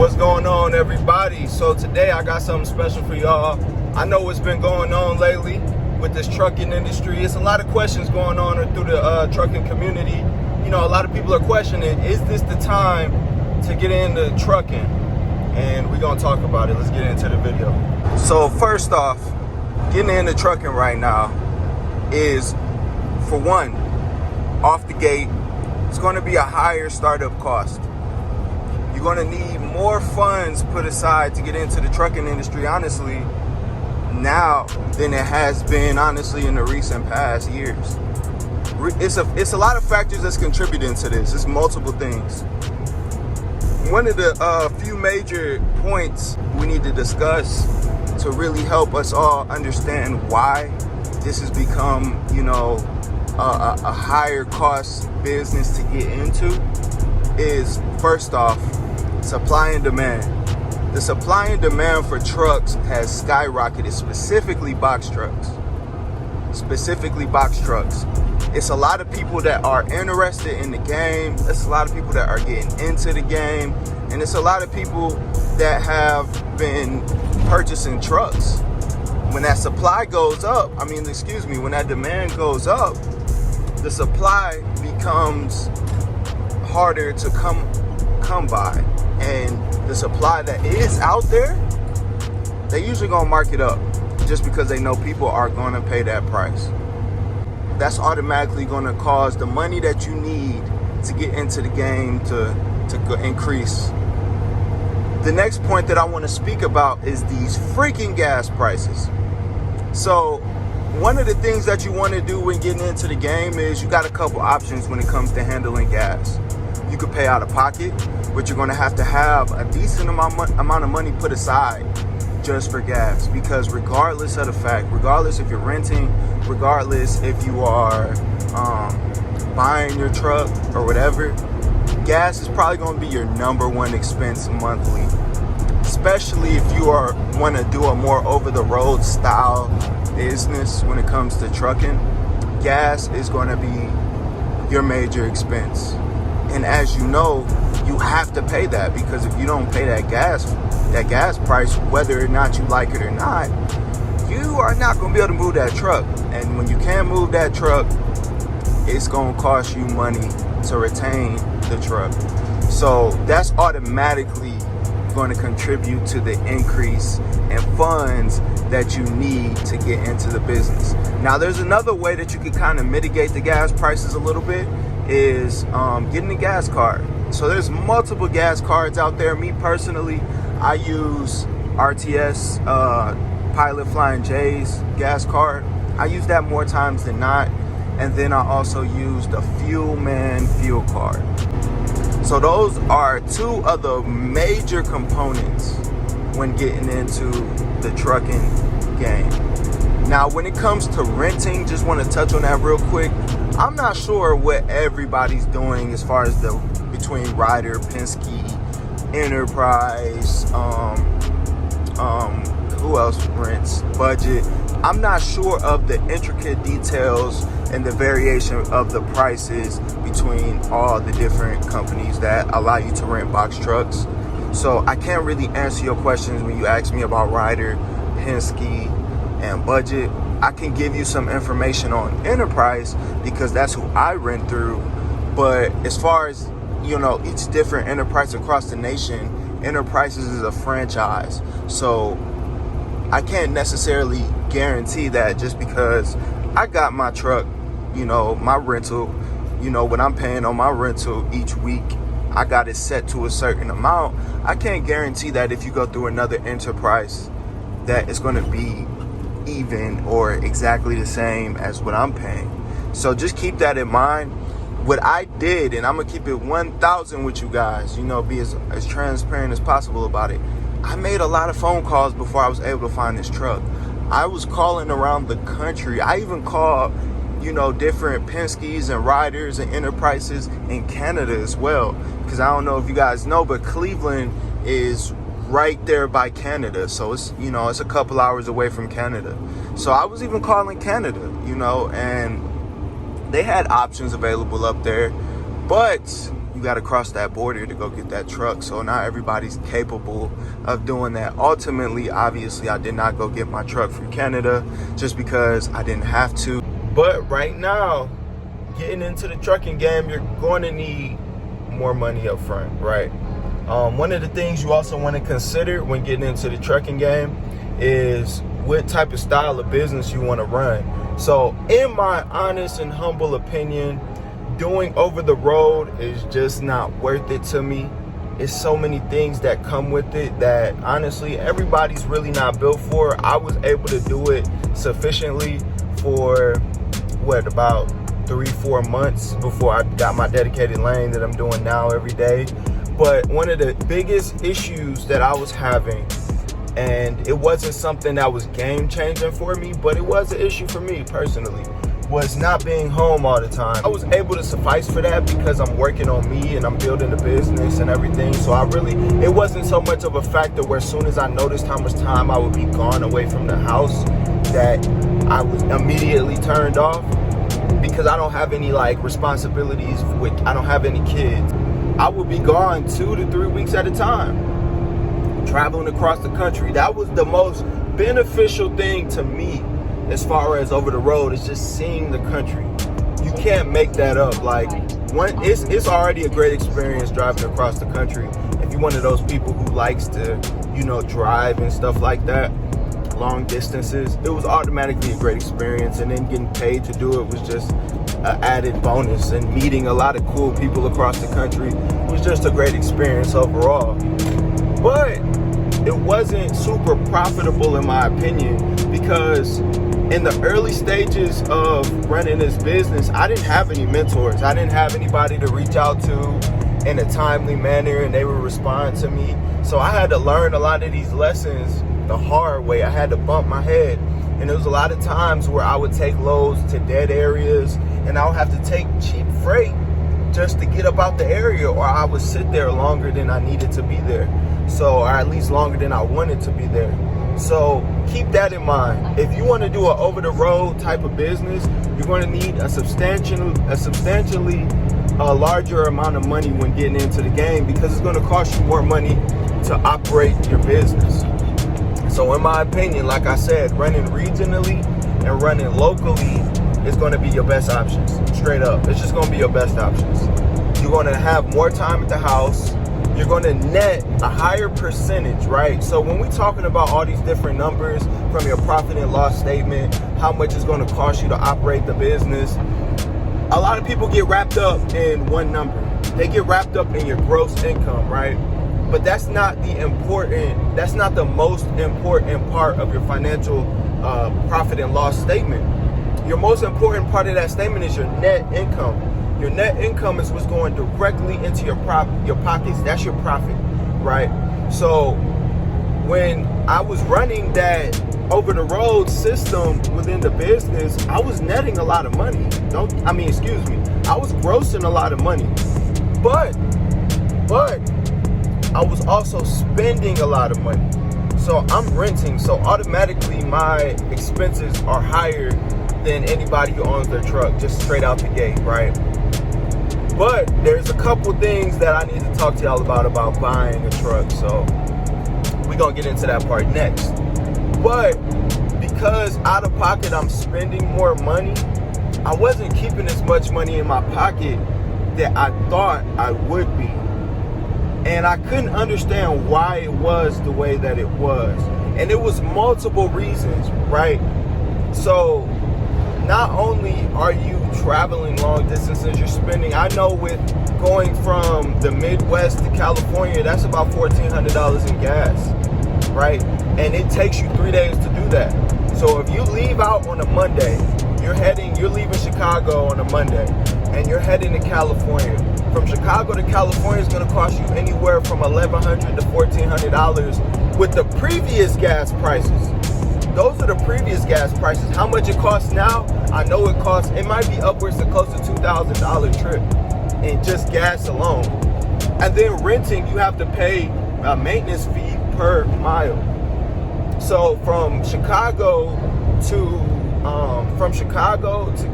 What's going on, everybody? So today I got something special for y'all. I know what's been going on lately with this trucking industry. It's a lot of questions going on through the trucking community. You know, a lot of people are questioning, is this the time to get into trucking? And we're gonna talk about it. Let's get into the video. So first off, getting into trucking right now is, for one, off the gate, it's gonna be a higher startup cost. You're gonna need more funds put aside to get into the trucking industry, honestly, now than it has been, honestly, in the recent past years. It's a lot of factors that's contributing to this. It's multiple things. One of the few major points we need to discuss to really help us all understand why this has become, you know, a higher cost business to get into is, first off, supply and demand. The supply and demand for trucks has skyrocketed, specifically box trucks. It's a lot of people that are interested in the game. It's a lot of people that are getting into the game. And it's a lot of people that have been purchasing trucks. When that supply goes up, when that demand goes up, the supply becomes harder to come by. And the supply that is out there, they usually gonna mark it up just because they know people are gonna pay that price. That's automatically gonna cause the money that you need to get into the game to increase. The next point that I want to speak about is these freaking gas prices. So one of the things that you want to do when getting into the game is you got a couple options when it comes to handling gas. You could pay out of pocket, but you're going to have a decent amount of money put aside just for gas, because regardless of the fact, regardless if you're renting, regardless if you are buying your truck or whatever, gas is probably going to be your number one expense monthly, especially if you want to do a more over-the-road style business. When it comes to trucking, gas is going to be your major expense. And as you know, you have to pay that, because if you don't pay that gas price, whether or not you like it or not, you are not going to be able to move that truck. And when you can't move that truck, it's going to cost you money to retain the truck. So that's automatically going to contribute to the increase in funds that you need to get into the business. Now, there's another way that you can kind of mitigate the gas prices a little bit, is getting a gas card. So there's multiple gas cards out there. Me personally, I use RTS Pilot Flying J's gas card. I use that more times than not. And then I also use the Fuel Man fuel card. So those are two of the major components when getting into the trucking game. Now, when it comes to renting, just want to touch on that real quick. I'm not sure what everybody's doing as far as between Ryder, Penske, Enterprise, who else rents, Budget. I'm not sure of the intricate details and the variation of the prices between all the different companies that allow you to rent box trucks. So I can't really answer your questions when you ask me about Ryder, Penske, and Budget. I can give you some information on Enterprise because that's who I rent through. But as far as, you know, each different enterprise across the nation, Enterprises is a franchise. So I can't necessarily guarantee that just because I got my truck, you know, my rental, you know, what I'm paying on my rental each week, I got it set to a certain amount. I can't guarantee that if you go through another enterprise that it's going to be even or exactly the same as what I'm paying. So just keep that in mind. What I did, and I'm going to keep it 1,000 with you guys, you know, be as transparent as possible about it. I made a lot of phone calls before I was able to find this truck. I was calling around the country. I even called, you know, different Penskes and Ryders and Enterprises in Canada as well. Because I don't know if you guys know, but Cleveland is right there by Canada. So it's, you know, it's a couple hours away from Canada. So I was even calling Canada, you know, and they had options available up there. But you got to cross that border to go get that truck. So not everybody's capable of doing that. Ultimately, obviously, I did not go get my truck from Canada just because I didn't have to. But right now, getting into the trucking game, you're going to need more money up front, right? One of the things you also want to consider when getting into the trucking game is what type of style of business you want to run. So in my honest and humble opinion, doing over the road is just not worth it to me. It's so many things that come with it that honestly everybody's really not built for. I was able to do it sufficiently for about 3-4 months before I got my dedicated lane that I'm doing now every day. But one of the biggest issues that I was having, and it wasn't something that was game changing for me, but it was an issue for me personally, was not being home all the time. I was able to suffice for that because I'm working on me and I'm building the business and everything. So it wasn't so much of a factor where as soon as I noticed how much time I would be gone away from the house that I was immediately turned off, because I don't have any responsibilities I don't have any kids. I would be gone 2 to 3 weeks at a time, traveling across the country. That was the most beneficial thing to me as far as over the road, is just seeing the country. You can't make that up. It's already a great experience driving across the country. If you're one of those people who likes to, drive and stuff like that, long distances, it was automatically a great experience. And then getting paid to do it was just an added bonus. And meeting a lot of cool people across the country was just a great experience overall. But it wasn't super profitable in my opinion, because in the early stages of running this business, I didn't have any mentors. I didn't have anybody to reach out to in a timely manner and they would respond to me. So I had to learn a lot of these lessons the hard way. I had to bump my head. And there was a lot of times where I would take loads to dead areas and I would have to take cheap freight just to get up out the area, or I would sit there longer than I needed to be there. So, or at least longer than I wanted to be there. So keep that in mind. If you want to do an over-the-road type of business, you're going to need a substantially larger amount of money when getting into the game, because it's going to cost you more money to operate your business. So in my opinion, like I said, running regionally and running locally is going to be your best options. Straight up. It's just going to be your best options. You're going to have more time at the house. You're going to net a higher percentage, right? So when we're talking about all these different numbers from your profit and loss statement, how much it's going to cost you to operate the business, a lot of people get wrapped up in one number. They get wrapped up in your gross income, right? But that's not the most important part of your financial profit and loss statement. Your most important part of that statement is your net income. Your net income is what's going directly into your pockets. That's your profit, right? So when I was running that over-the-road system within the business, I was netting a lot of money. I was grossing a lot of money. But I was also spending a lot of money. So I'm renting, so automatically my expenses are higher than anybody who owns their truck, just straight out the gate, right? But there's a couple things that I need to talk to y'all about buying a truck. So we're going to get into that part next. But because out of pocket I'm spending more money, I wasn't keeping as much money in my pocket that I thought I would be. And I couldn't understand why it was the way that it was. And it was multiple reasons, right? So not only are you traveling long distances, you're spending, I know with going from the Midwest to California, that's about $1,400 in gas, right? And it takes you 3 days to do that. So if you leave out on a Monday, you're leaving Chicago on a Monday, and you're heading to California. From Chicago to California is going to cost you anywhere from $1,100 to $1,400 with the previous gas prices. Those are the previous gas prices. How much it costs now, I know it might be upwards of close to $2,000 trip in just gas alone. And then renting, you have to pay a maintenance fee per mile. So from Chicago to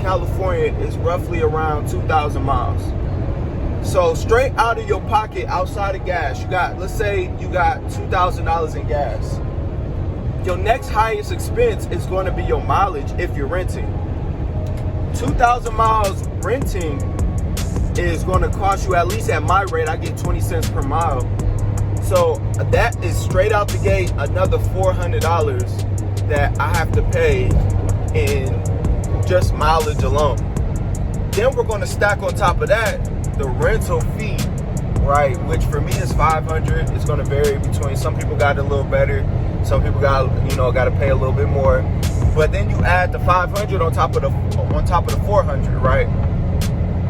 California is roughly around 2,000 miles. So straight out of your pocket, outside of gas, you got, let's say you got $2,000 in gas. Your next highest expense is going to be your mileage if you're renting. 2,000 miles renting is going to cost you, at least at my rate, I get 20 cents per mile. So that is straight out the gate another $400 that I have to pay in just mileage alone. Then we're going to stack on top of that the rental fee, right? Which for me is $500. It's going to vary between, some people got it a little better, some people got to pay a little bit more. But then you add the $500 on top of the $400, right?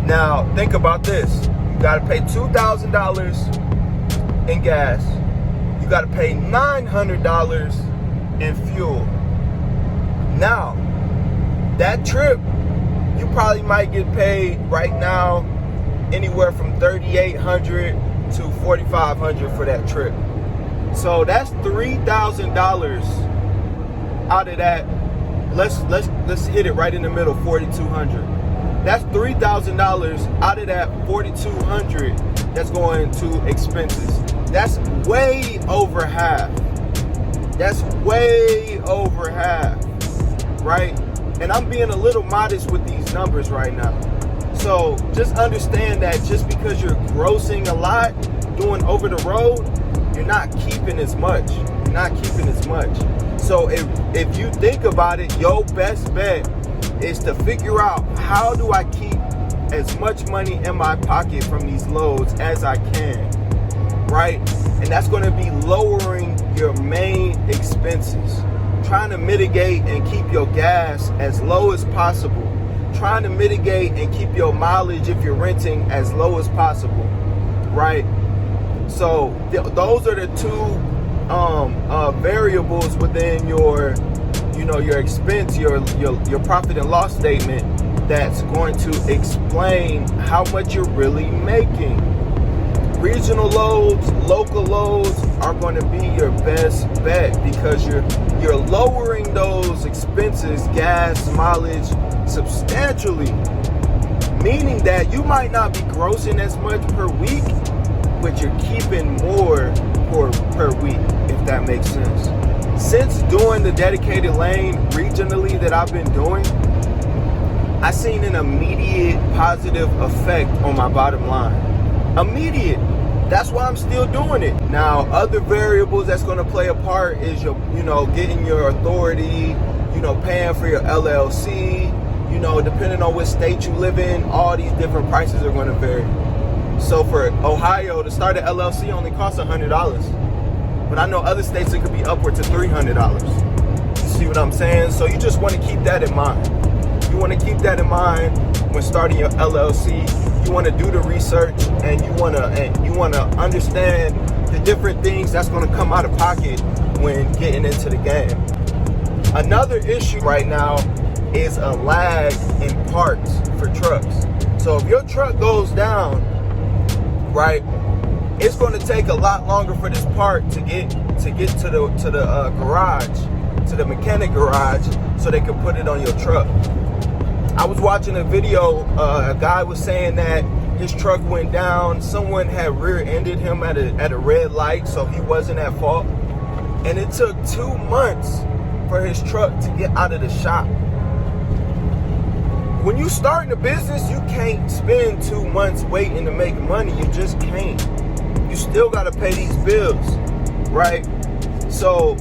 Now think about this: you got to pay $2,000 in gas. You got to pay $900 in fuel. Now that trip, you probably might get paid right now anywhere from $3,800 to $4,500 for that trip. So that's $3,000 out of that. Let's hit it right in the middle, $4,200. That's $3,000 out of that $4,200 that's going to expenses. That's way over half. That's way over half, right? And I'm being a little modest with these numbers right now. So just understand that just because you're grossing a lot doing over the road, you're not keeping as much. You're not keeping as much. So if you think about it, your best bet is to figure out, how do I keep as much money in my pocket from these loads as I can, right? And that's going to be lowering your main expenses, trying to mitigate and keep your gas as low as possible, trying to mitigate and keep your mileage if you're renting as low as possible, right? So those are the two variables within your expense, your profit and loss statement, that's going to explain how much you're really making. Regional loads, local loads are going to be your best bet because you're lowering those expenses, gas, mileage, substantially, meaning that you might not be grossing as much per week, but you're keeping more per week, if that makes sense. Since doing the dedicated lane regionally that I've been doing, I've seen an immediate positive effect on my bottom line. Immediate. That's why I'm still doing it. Now, other variables that's going to play a part is your, getting your authority, paying for your LLC, depending on which state you live in, all these different prices are going to vary. So for Ohio, to start an LLC only costs $100. But I know other states it could be upwards of $300. You see what I'm saying? So you just want to keep that in mind. You want to keep that in mind when starting your LLC. You want to do the research, and you want to understand the different things that's going to come out of pocket when getting into the game. Another issue right now is a lag in parts for trucks. So if your truck goes down, right, it's going to take a lot longer for this part to get to the garage, to the mechanic garage, so they can put it on your truck. I was watching a video, a guy was saying that his truck went down, someone had rear-ended him at a red light, so he wasn't at fault. And it took 2 months for his truck to get out of the shop. When you starting a business, you can't spend 2 months waiting to make money. You just can't. You still got to pay these bills, right? So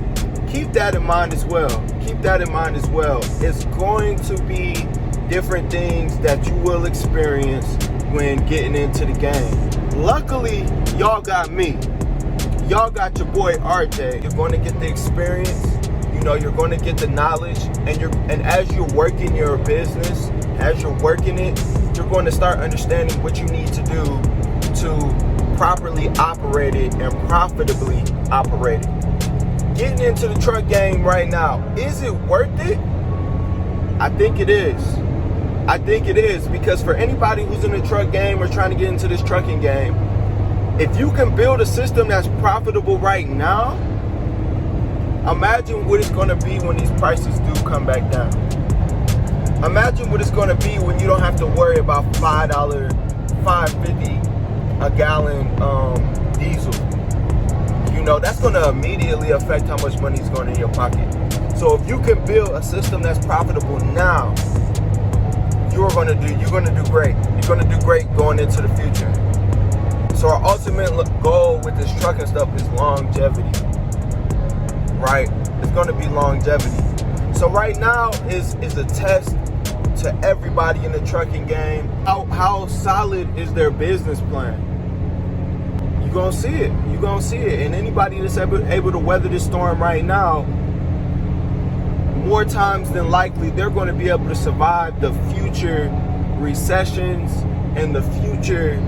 keep that in mind as well. Keep that in mind as well. It's going to be different things that you will experience when getting into the game. Luckily, y'all got me. Y'all got your boy RJ. You're going to get the experience. You're going to get the knowledge, and as you're working your business, as you're working it, you're going to start understanding what you need to do to properly operate it and profitably operate it. Getting into the truck game right now, is it worth it? I think it is. I think it is, because for anybody who's in the truck game or trying to get into this trucking game, if you can build a system that's profitable right now, imagine what it's going to be when these prices do come back down. Imagine what it's going to be when you don't have to worry about $5, $5.50 a gallon diesel. You know, that's going to immediately affect how much money is going in your pocket. So if you can build a system that's profitable now, you're going to do great. You're going to do great going into the future. So our ultimate goal with this trucking stuff is longevity, right? It's going to be longevity. So right now is a test to everybody in the trucking game. How solid is their business plan? You're going to see it. You're going to see it. And anybody that's able to weather this storm right now, more times than likely, they're going to be able to survive the future recessions and the future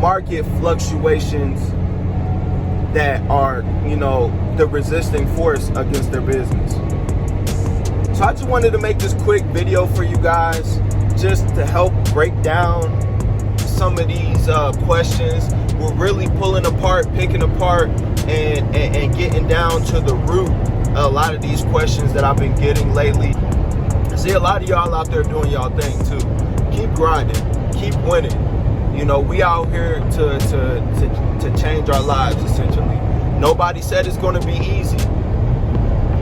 market fluctuations that are, you know, the resisting force against their business. So I just wanted to make this quick video for you guys just to help break down some of these questions. We're really pulling apart, picking apart, and getting down to the root of a lot of these questions that I've been getting lately. I see a lot of y'all out there doing y'all thing too. Keep grinding, keep winning. You know, we out here to change our lives, essentially. Nobody said it's going to be easy.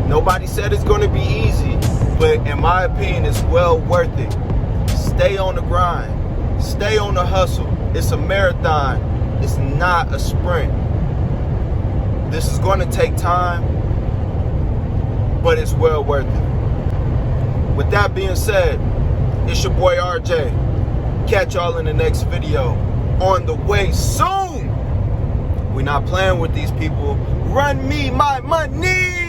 Nobody said it's going to be easy, but in my opinion, it's well worth it. Stay on the grind. Stay on the hustle. It's a marathon. It's not a sprint. This is going to take time, but it's well worth it. With that being said, it's your boy RJ. Catch y'all in the next video. On the way soon. We're not playing with these people. Run me my money.